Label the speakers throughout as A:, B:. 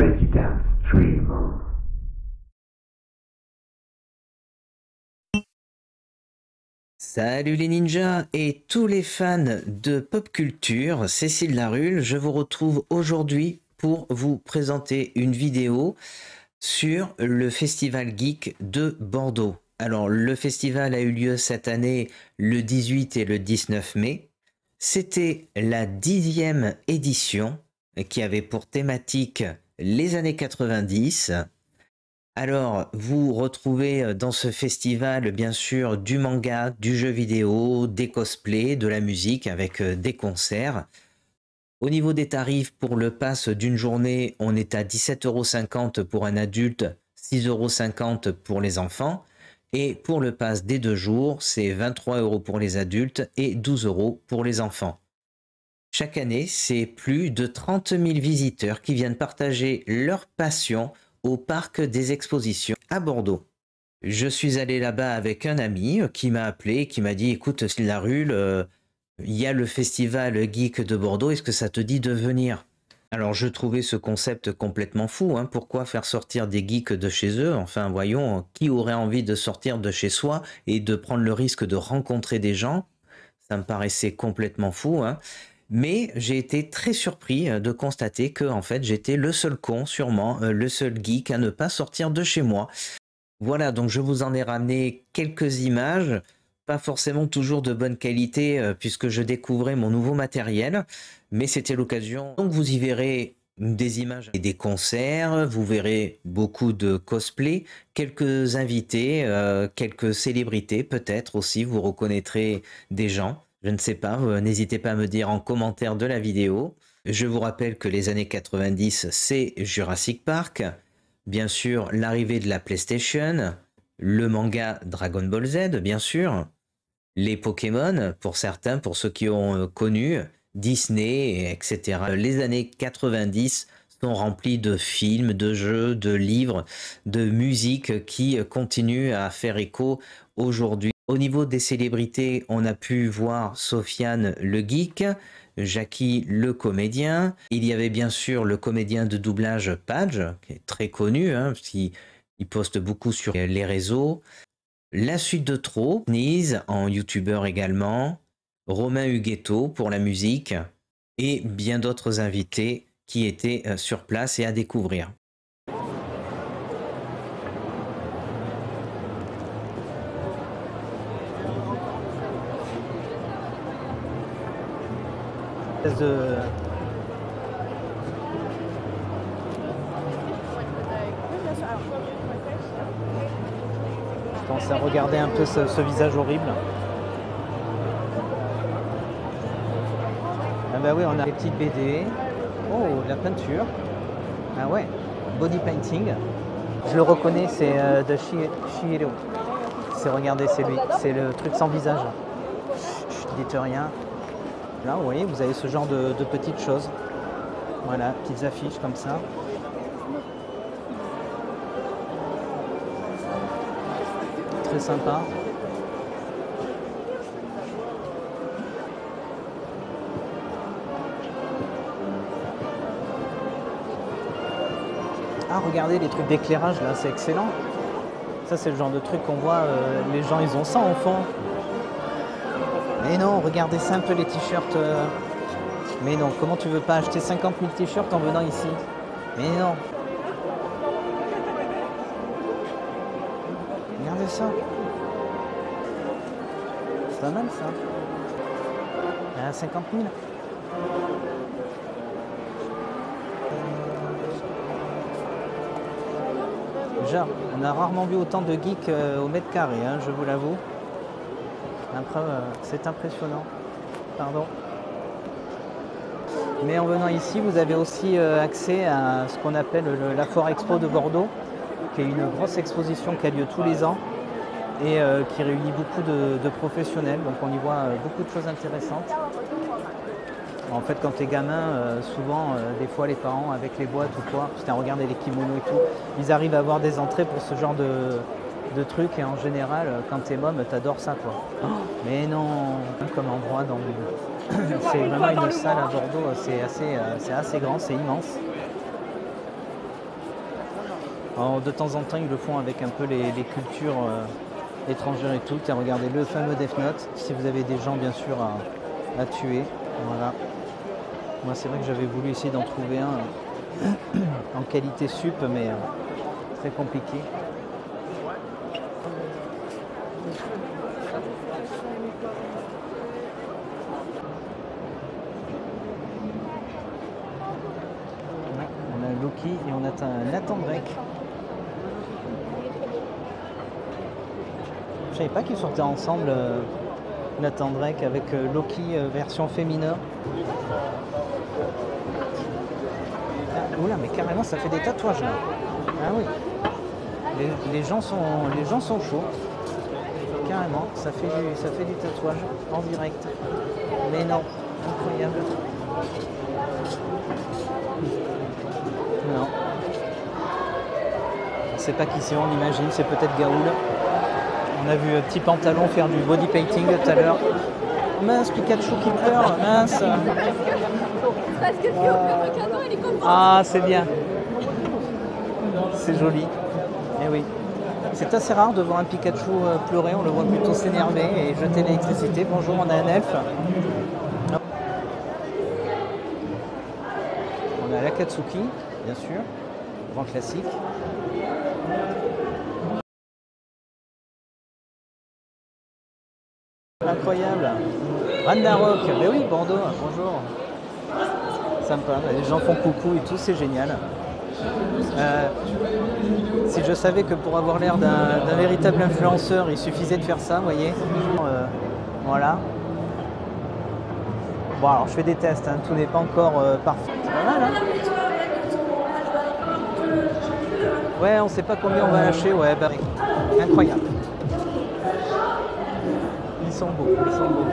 A: Resident Streamer.
B: Salut les ninjas et tous les fans de pop culture, Cécile Larulle, je vous retrouve aujourd'hui pour vous présenter une vidéo sur le Festival Geek de Bordeaux. Alors le festival a eu lieu cette année le 18 et le 19 mai. C'était la 10e édition qui avait pour thématique les années 90. Alors, vous retrouvez dans ce festival, bien sûr, du manga, du jeu vidéo, des cosplays, de la musique avec des concerts. Au niveau des tarifs, pour le pass d'une journée, on est à 17,50 € pour un adulte, 6,50 € pour les enfants. Et pour le pass des 2 jours, c'est 23 € pour les adultes et 12 € pour les enfants. Chaque année, c'est plus de 30 000 visiteurs qui viennent partager leur passion au parc des expositions à Bordeaux. Je suis allé là-bas avec un ami qui m'a appelé, qui m'a dit « Écoute, Larulle, il y a le festival geek de Bordeaux, est-ce que ça te dit de venir ?» Alors je trouvais ce concept complètement fou, hein. Pourquoi faire sortir des geeks de chez eux? Enfin voyons, qui aurait envie de sortir de chez soi et de prendre le risque de rencontrer des gens? Ça me paraissait complètement fou, hein. Mais j'ai été très surpris de constater que en fait j'étais le seul con, sûrement, le seul geek à ne pas sortir de chez moi. Voilà, donc je vous en ai ramené quelques images, pas forcément toujours de bonne qualité puisque je découvrais mon nouveau matériel, mais c'était l'occasion. Donc vous y verrez des images et des concerts, vous verrez beaucoup de cosplay, quelques invités, quelques célébrités peut-être aussi, vous reconnaîtrez des gens. Je ne sais pas, n'hésitez pas à me dire en commentaire de la vidéo. Je vous rappelle que les années 90, c'est Jurassic Park. Bien sûr, l'arrivée de la PlayStation, le manga Dragon Ball Z, bien sûr. Les Pokémon, pour certains, pour ceux qui ont connu, Disney, etc. Les années 90 sont remplies de films, de jeux, de livres, de musique qui continuent à faire écho aujourd'hui. Au niveau des célébrités, on a pu voir Sofiane le geek, Jackie le comédien. Il y avait bien sûr le comédien de doublage Page, qui est très connu, hein, parce qu'il poste beaucoup sur les réseaux. La suite de trop, Nise en youtubeur également, Romain Huguetto pour la musique, et bien d'autres invités qui étaient sur place et à découvrir.
C: Je commence à regarder un peu ce visage horrible. Ah bah oui, on a des petites BD. Oh, de la peinture. Ah ouais, body painting. Je le reconnais, c'est de Chihiro. C'est, regardez, c'est lui. C'est le truc sans visage. Chut, dites rien. Là, vous voyez, vous avez ce genre de petites choses. Voilà, petites affiches comme ça. Très sympa. Ah, regardez les trucs d'éclairage là, c'est excellent. Ça, c'est le genre de truc qu'on voit, les gens, ils ont ça en fond. Mais non, regardez ça un peu les t-shirts. Mais non, comment tu veux pas acheter 50 000 t-shirts en venant ici? Mais non. Regardez ça. C'est pas mal ça. Ah, 50 000. Déjà, on a rarement vu autant de geeks au mètre carré, hein, je vous l'avoue. C'est impressionnant. Pardon. Mais en venant ici, vous avez aussi accès à ce qu'on appelle la Foire Expo de Bordeaux, qui est une grosse exposition qui a lieu tous les ans et qui réunit beaucoup de professionnels. Donc on y voit beaucoup de choses intéressantes. En fait, quand tu es gamin, souvent, des fois, les parents, avec les boîtes ou quoi, putain, regardez les kimonos et tout, ils arrivent à avoir des entrées pour ce genre de trucs. Et en général, quand t'es môme, t'adores ça, quoi. Oh, mais non, comme endroit dans le... C'est vraiment une salle à Bordeaux, c'est assez grand, c'est immense. Alors, de temps en temps, ils le font avec un peu les cultures étrangères et tout. Tiens, regardez le fameux Death Note, si vous avez des gens bien sûr à tuer. Voilà. Moi, c'est vrai que j'avais voulu essayer d'en trouver un en qualité sup, mais très compliqué. On a Loki et on a Nathan Drake. Je savais pas qu'ils sortaient ensemble, Nathan Drake avec Loki version féminin. Ah, oula, mais carrément ça fait des tatouages là. Ah oui. Les gens sont chauds. Carrément, ça fait du tatouage en direct. Mais non, incroyable. Non. On ne sait pas qui c'est, on imagine, c'est peut-être Gaoul. On a vu Petit Pantalon faire du body painting tout à l'heure. Mince, Pikachu qui pleure, mince.
D: Parce que lui offert un cadeau, elle est contente.
C: Ah, c'est bien. C'est joli. Eh oui. C'est assez rare de voir un Pikachu pleurer, on le voit plutôt s'énerver et jeter l'électricité. Bonjour, on a un elfe. On a l'Akatsuki, bien sûr, grand classique. Incroyable. Ragnarok, mais oui, Bordeaux, bonjour. Sympa, les gens font coucou et tout, c'est génial. Si je savais que pour avoir l'air d'un véritable influenceur, il suffisait de faire ça, vous voyez. Voilà. Bon, alors je fais des tests, hein, tout n'est pas encore parfait. Voilà. Ouais, on ne sait pas combien on va lâcher, ouais, bah, incroyable. Ils sont beaux, ils sont beaux.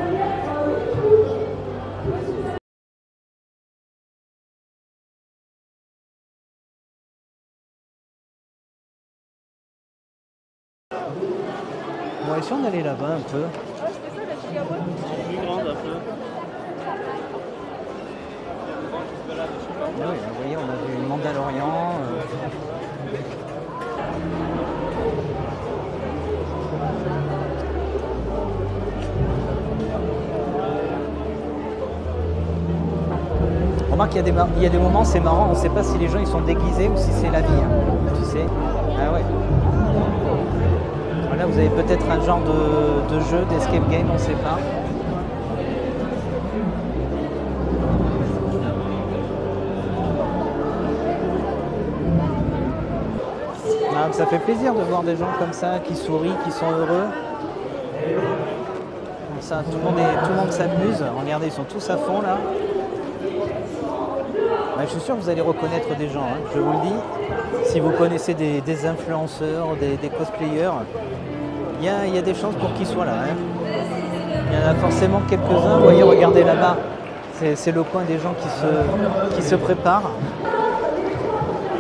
C: Bon, et si on allait là-bas un peu? Ah oui, vous voyez, on a vu Mandalorian. Remarque qu'il y a des moments, c'est marrant, on ne sait pas si les gens ils sont déguisés ou si c'est la vie. Hein, tu sais. Ah ouais. Voilà, vous avez peut-être un genre de jeu, d'escape game, on ne sait pas. Ah, ça fait plaisir de voir des gens comme ça, qui sourient, qui sont heureux. Comme ça, tout le monde s'amuse. Regardez, ils sont tous à fond là. Je suis sûr que vous allez reconnaître des gens, hein, je vous le dis. Si vous connaissez des influenceurs, des cosplayers, il y a des chances pour qu'ils soient là. Hein. Il y en a forcément quelques-uns. Vous voyez, regardez là-bas. C'est le coin des gens qui se préparent.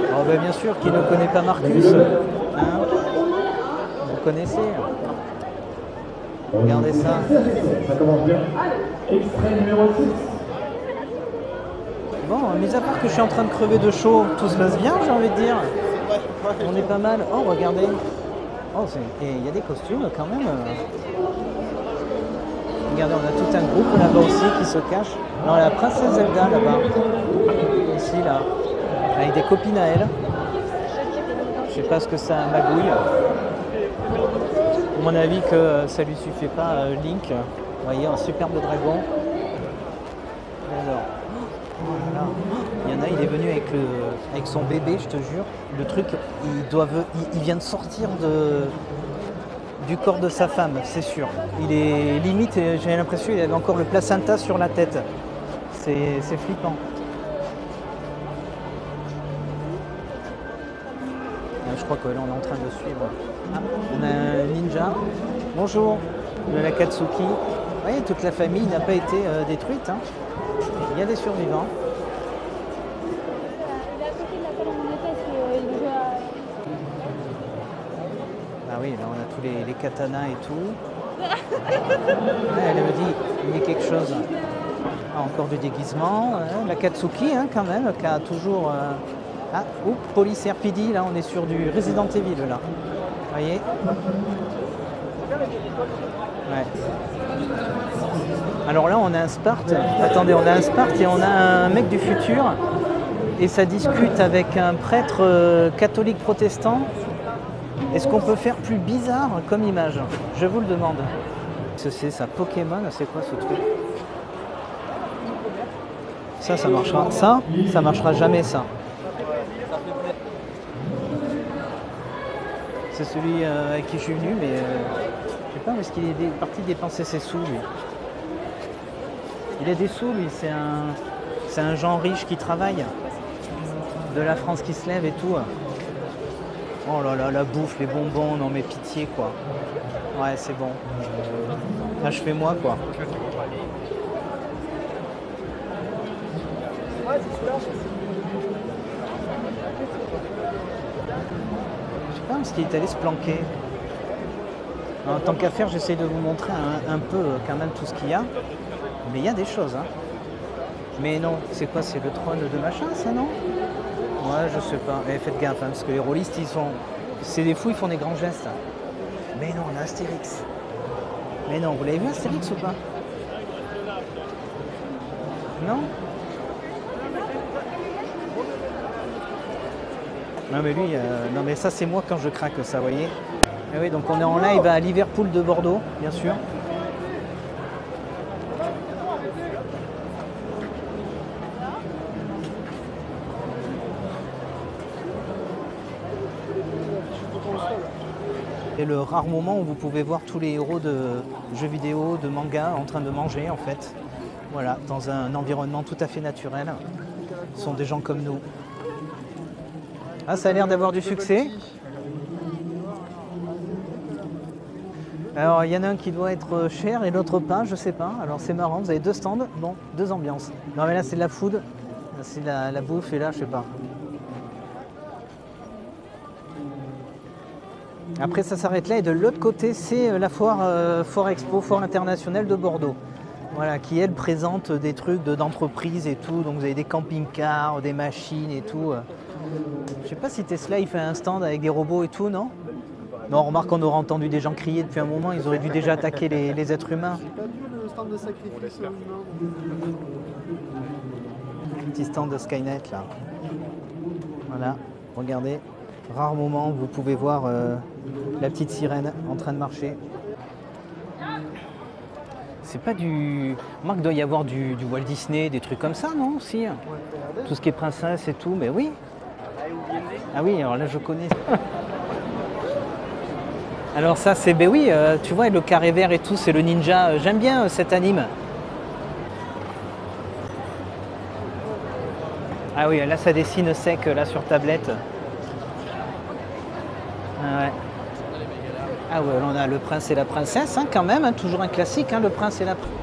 C: Alors, bien sûr, qui ne connaît pas Marcus. Hein, vous connaissez. Regardez ça.
E: Ça commence bien. Extrait numéro 6.
C: Bon, mis à part que je suis en train de crever de chaud, tout se passe bien, j'ai envie de dire. On est pas mal. Oh, regardez. Oh, il y a des costumes quand même. Regardez, on a tout un groupe là-bas aussi qui se cache. Non, la princesse Zelda là-bas. Ici, là. Avec des copines à elle. Je sais pas ce que ça magouille. À mon avis que ça lui suffit pas Link. Vous voyez, un superbe dragon. Alors. Voilà. Il y en a, il est venu avec son bébé, je te jure. Le truc, il vient de sortir du corps de sa femme, c'est sûr. Il est limite, j'ai l'impression qu'il avait encore le placenta sur la tête. C'est flippant. Je crois que là, on est en train de suivre. Ah, on a un ninja. Bonjour, de l'Akatsuki. Vous voyez, toute la famille n'a pas été détruite. Hein. Il y a des survivants.
D: Il est à côté de la salle où on était, parce qu'il joue à...
C: Ah oui, là on a tous les katanas et tout. Ah, elle me dit, il y a quelque chose. Ah, encore du déguisement. L'Akatsuki, hein, quand même, qui a toujours Ah, oups, Police RPD, là on est sur du Resident Evil là. Vous voyez? Ouais. Alors là on a un Sparte. Attendez, on a un Sparte et on a un mec du futur. Et ça discute avec un prêtre catholique protestant. Est-ce qu'on peut faire plus bizarre comme image? Je vous le demande. C'est ça, Pokémon, c'est quoi ce truc? Ça marchera. Ça marchera jamais ça. C'est celui avec qui je suis venu, mais je sais pas où est-ce qu'il est parti dépenser ses sous, lui. Il a des sous, lui, c'est un gens riche qui travaille. De la France qui se lève et tout. Oh là là, la bouffe, les bonbons, non mais pitié quoi. Ouais, c'est bon. Achevez-moi quoi. Je sais pas où est-ce qu'il est allé se planquer. En tant qu'à faire, j'essaie de vous montrer un peu quand même tout ce qu'il y a. Mais il y a des choses, hein. Mais non, c'est quoi? C'est le trône de machin, ça, non? Ouais, je sais pas. Mais faites gaffe, hein, parce que les rôlistes, ils sont... C'est des fous, ils font des grands gestes. Mais non, on a Astérix. Mais non, vous l'avez vu Astérix ou pas? Non? Non mais lui, non mais ça c'est moi quand je craque ça, vous voyez. Et oui, donc on est en live à Liverpool de Bordeaux, bien sûr. Et le rare moment où vous pouvez voir tous les héros de jeux vidéo, de manga en train de manger en fait. Voilà, dans un environnement tout à fait naturel. Ce sont des gens comme nous. Ah, ça a l'air d'avoir du succès. Alors, il y en a un qui doit être cher et l'autre pas, je sais pas. Alors, c'est marrant, vous avez deux stands, bon, deux ambiances. Non, mais là, c'est de la food, c'est la bouffe, et là, je sais pas. Après, ça s'arrête là, et de l'autre côté, c'est la foire Expo, foire internationale de Bordeaux. Voilà, qui elle présente des trucs d'entreprise et tout. Donc, vous avez des camping-cars, des machines et tout. Je sais pas si Tesla, il fait un stand avec des robots et tout, non? Non, remarque qu'on aura entendu des gens crier depuis un moment, ils auraient dû déjà attaquer les êtres humains.
F: J'ai pas vu le stand de sacrifice humain.
C: Un petit stand de Skynet là. Voilà, regardez. Rare moment où vous pouvez voir la petite sirène en train de marcher. C'est pas du... Remarque, doit y avoir du Walt Disney, des trucs comme ça, non? Si. Tout ce qui est princesse et tout, mais oui. Ah oui, alors là je connais. Alors ça c'est, ben oui, tu vois le carré vert et tout, c'est le ninja. J'aime bien cet anime. Ah oui, là ça dessine sec là sur tablette. Ah ouais. Ah ouais, là on a le prince et la princesse, hein, quand même, hein, toujours un classique, hein, le prince et la princesse.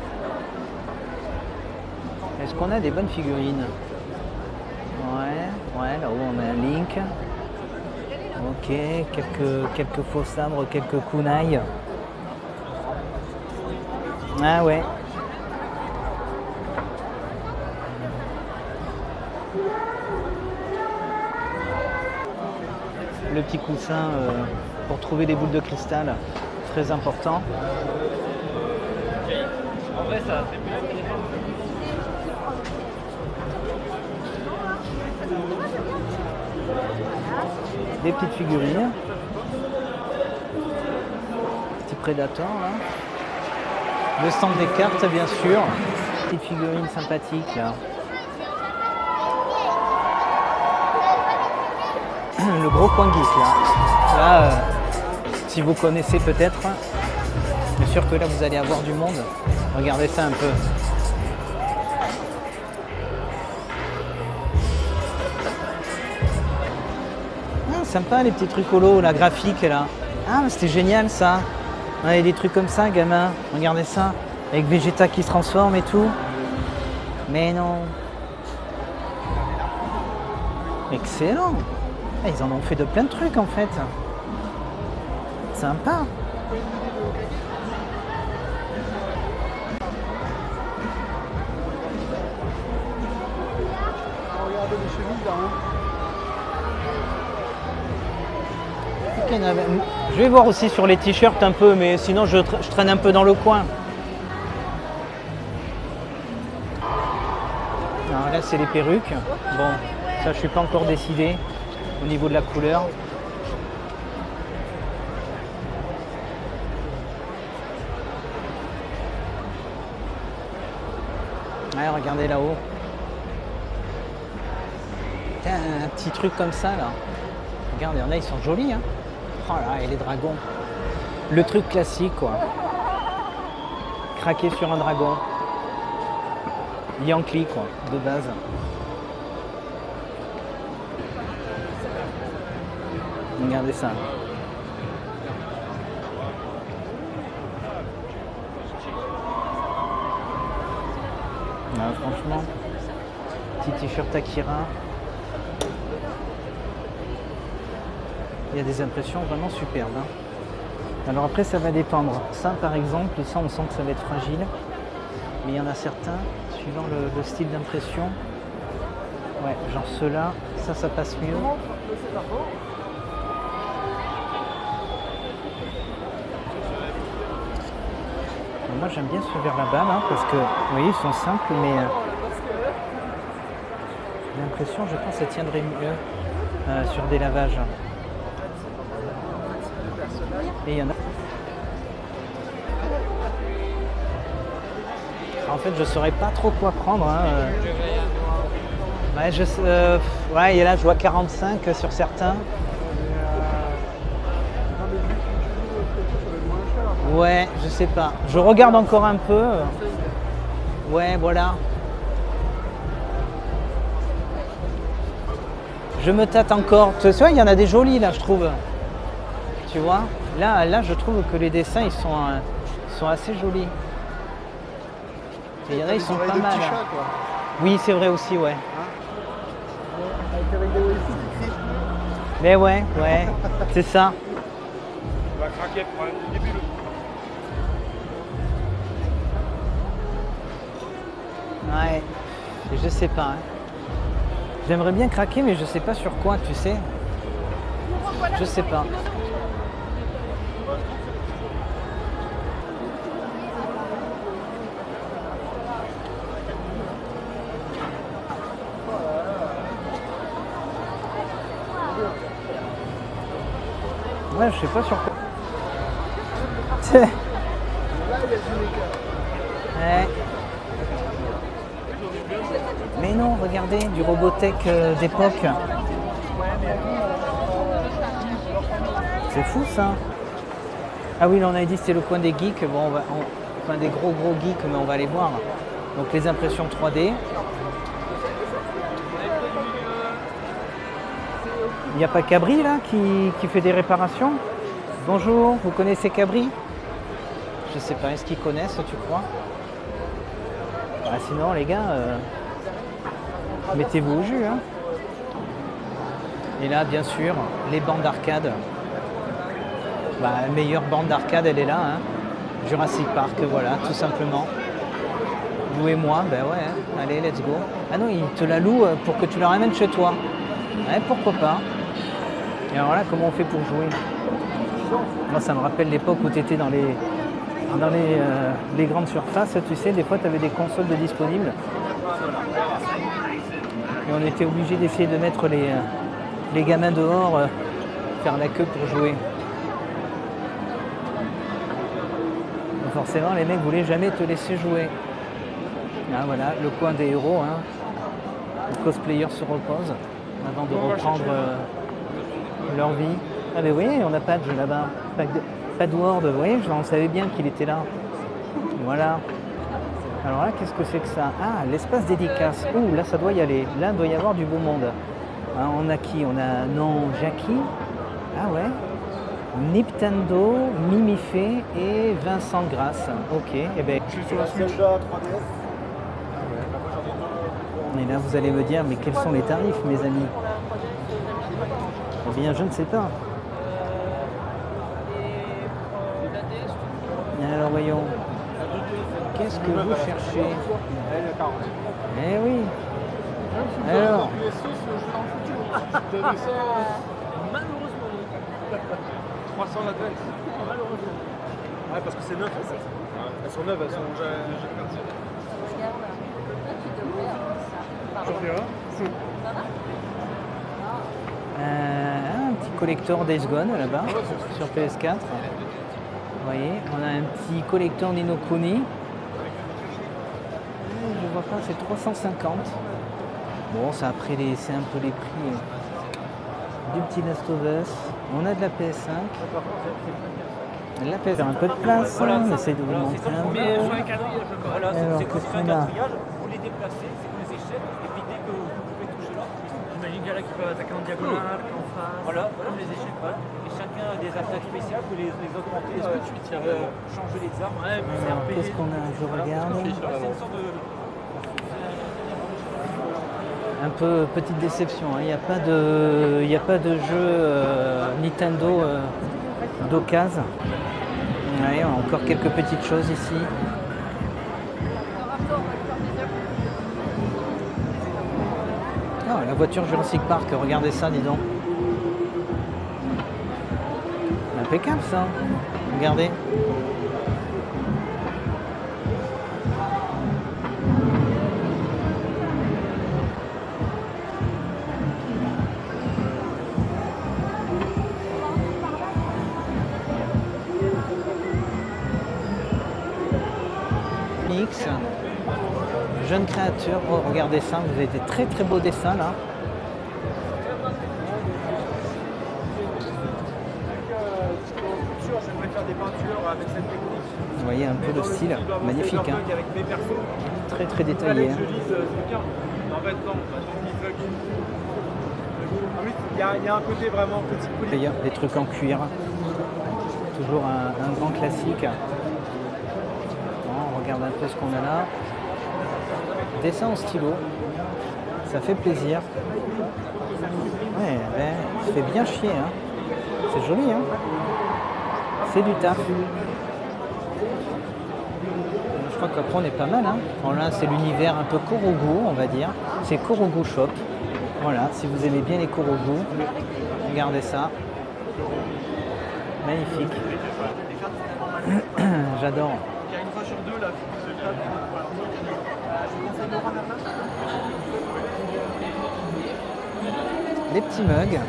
C: Est-ce qu'on a des bonnes figurines? Ouais, là-haut on a un Link. Ok, quelques faux sabres, quelques kunai. Ah ouais. Le petit coussin pour trouver des boules de cristal, très important. Des petites figurines. Petit Predator là. Le stand des cartes bien sûr. Petite figurine sympathique là. Le gros coin geek là. Là, si vous connaissez peut-être, je suis sûr que là vous allez avoir du monde. Regardez ça un peu. Ah, sympa les petits trucs holos, la graphique là. Ah, c'était génial ça. Il y a des trucs comme ça, gamin. Regardez ça. Avec Vegeta qui se transforme et tout. Mais non. Excellent. Ah, ils en ont fait de plein de trucs en fait. Sympa.
F: Regardez les chevilles là. Hein.
C: qu'il y en avait. Je vais voir aussi sur les t-shirts un peu, mais sinon je traîne un peu dans le coin. Alors là c'est les perruques. Bon, ça je suis pas encore décidé au niveau de la couleur. Ouais, regardez là-haut. Un petit truc comme ça là. Regarde, il y en a, ils sont jolis. Hein. Oh là, et les dragons. Le truc classique quoi. Craquer sur un dragon. Yankee quoi, de base. Regardez ça. Ah, franchement, petit t-shirt Akira. Il y a des impressions vraiment superbes. Hein. Alors après, ça va dépendre. Ça, par exemple, ça, on sent que ça va être fragile. Mais il y en a certains, suivant le style d'impression. Ouais, genre ceux-là, ça passe mieux. Moi j'aime bien ce verre là-bas là, parce que vous voyez ils sont simples mais j'ai l'impression, je pense que ça tiendrait mieux sur des lavages. Et il y en a. En fait je saurais pas trop quoi prendre. Hein. Ouais, et là je vois 45 sur certains. Ouais, je sais pas. Je regarde encore un peu. Ouais, voilà. Je me tâte encore. Tu vois, il y en a des jolis là, je trouve. Tu vois, là, je trouve que les dessins, ils sont assez jolis. Et il y en a, ils sont pas mal.
F: Chats, quoi.
C: Oui, c'est vrai aussi, ouais.
F: Avec des wifi qui crient.
C: Mais ouais, c'est ça.
E: On va craquer pour un début.
C: Ouais, je sais pas. Hein. J'aimerais bien craquer, mais je sais pas sur quoi, tu sais. Je sais pas. Ouais, je sais pas sur quoi. Ouais. Mais non, regardez, du Robotech d'époque. C'est fou ça. Ah oui, là on avait dit c'était le coin des geeks. Bon, enfin des gros geeks, mais on va aller voir. Donc les impressions 3D. Il n'y a pas Cabri là qui fait des réparations? Bonjour, vous connaissez Cabri? Je sais pas, est-ce qu'ils connaissent, tu crois? Ah, sinon les gars, mettez-vous au jus. Hein. Et là, bien sûr, les bandes d'arcade. Bah, la meilleure bande d'arcade, elle est là. Hein. Jurassic Park, voilà, tout simplement. Louez-moi, ben ouais, hein. Allez, let's go. Ah non, ils te la louent pour que tu la ramènes chez toi. Ouais, pourquoi pas. Et alors là, comment on fait pour jouer? Moi, ça me rappelle l'époque où tu étais dans les grandes surfaces, tu sais, des fois, tu avais des consoles de disponibles. Et on était obligé d'essayer de mettre les gamins dehors, faire la queue pour jouer. Donc forcément, les mecs voulaient jamais te laisser jouer. Ah, voilà, le coin des héros. Hein. Les cosplayers se reposent avant de reprendre leur vie. Ah mais oui, on n'a pas de jeu là-bas. Pas de Word, vous voyez, on savait bien qu'il était là. Voilà. Alors là, qu'est-ce que c'est que ça? Ah, l'espace dédicace. Ouh, là, ça doit y aller. Là, il doit y avoir du beau monde. Hein, on a qui? On a, non, Jackie. Ah ouais. Nintendo, Mimifé et Vincent Grasse. Ok, et ben.
F: Je suis sur la Switch 3DS.
C: Et là, vous allez me dire, mais quels sont les tarifs, mes amis? Eh bien, je ne sais pas. Alors, voyons. Qu'est-ce que vous cherchez? Eh oui. Alors.
E: 300 l'Advance.
F: Ouais, parce que c'est neuf en fait. Elles sont neuves, elles sont déjà parties. J'en ai un.
C: Un petit collector Days Gone là-bas sur PS4. Vous voyez, on a un petit collector Ni no Kuni. Je vois pas, c'est 350. Bon, ça après c'est un peu les prix du petit Last of Us. On a de la PS5. La PS5 a un peu de place, on essaye de vous montrer un peu. Alors, qu'est-ce qu'on a?
G: Vous les déplacez, c'est comme les échecs, et puis dès que vous pouvez toucher là, j'imagine qu'il y en a qui peuvent attaquer en diagonale, en face. Voilà, comme les échecs, voilà. Et chacun a des attaques spéciales, vous les augmenter. Est-ce que tu changer les armes?
C: Alors, qu'est-ce qu'on a? Je regarde.
G: C'est une sorte de.
C: Un peu petite déception, hein. Il n'y a pas de jeu Nintendo d'occasion. Ouais, encore quelques petites choses ici. Ah, la voiture Jurassic Park, regardez ça, dis donc. Impeccable ça. Regardez. X, jeune créature. Oh, regardez ça, vous avez des très très beaux dessins là.
F: J'aimerais faire des peintures avec cette technique.
C: Vous voyez un peu le style, magnifique, hein.
F: Avec mes persos.
C: Très très détaillé. Hein.
F: Je lise, c'est bien. En fait, non, je lis Bug. Ah oui, il y a un côté vraiment petit poli.
C: D'ailleurs, des trucs en cuir. Toujours un grand classique. On regarde un peu ce qu'on a là. Dessin au stylo. Ça fait plaisir. Ouais, ben, ça fait bien chier. Hein. C'est joli, hein. C'est du taf. Je crois qu'après on est pas mal. Hein. Bon, là, c'est l'univers un peu Korogu, on va dire. C'est Korogu Shop. Voilà, si vous aimez bien les Korogu, regardez ça. Magnifique. J'adore.
F: Il y a une fois sur deux là.
C: Des petits mugs.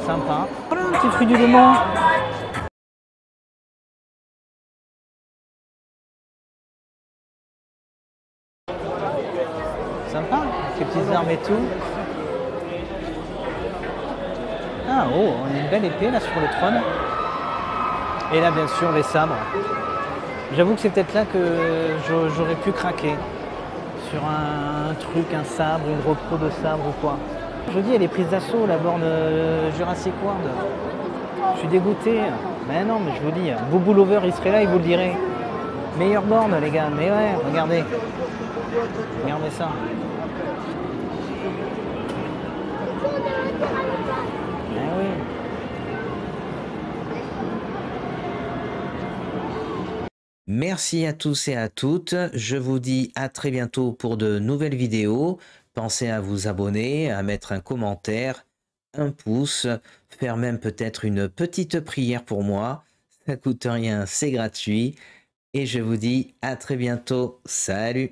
C: Sympa. Voilà un petit fruit du Léman. Sympa, avec les petites armes et tout. Ah oh, on a une belle épée là sur le trône. Et là bien sûr les sabres. J'avoue que c'est peut-être là que j'aurais pu craquer. Sur un truc, un sabre, une repro de sabre ou quoi. Je vous dis, elle est prise d'assaut la borne Jurassic World. Je suis dégoûté. Mais non, mais je vous dis, Boubou Lover il serait là, il vous le dirait. Meilleure borne les gars, mais ouais, regardez. Regardez ça. Eh oui.
B: Merci à tous et à toutes. Je vous dis à très bientôt pour de nouvelles vidéos. Pensez à vous abonner, à mettre un commentaire, un pouce, faire même peut-être une petite prière pour moi. Ça coûte rien, c'est gratuit. Et je vous dis à très bientôt. Salut!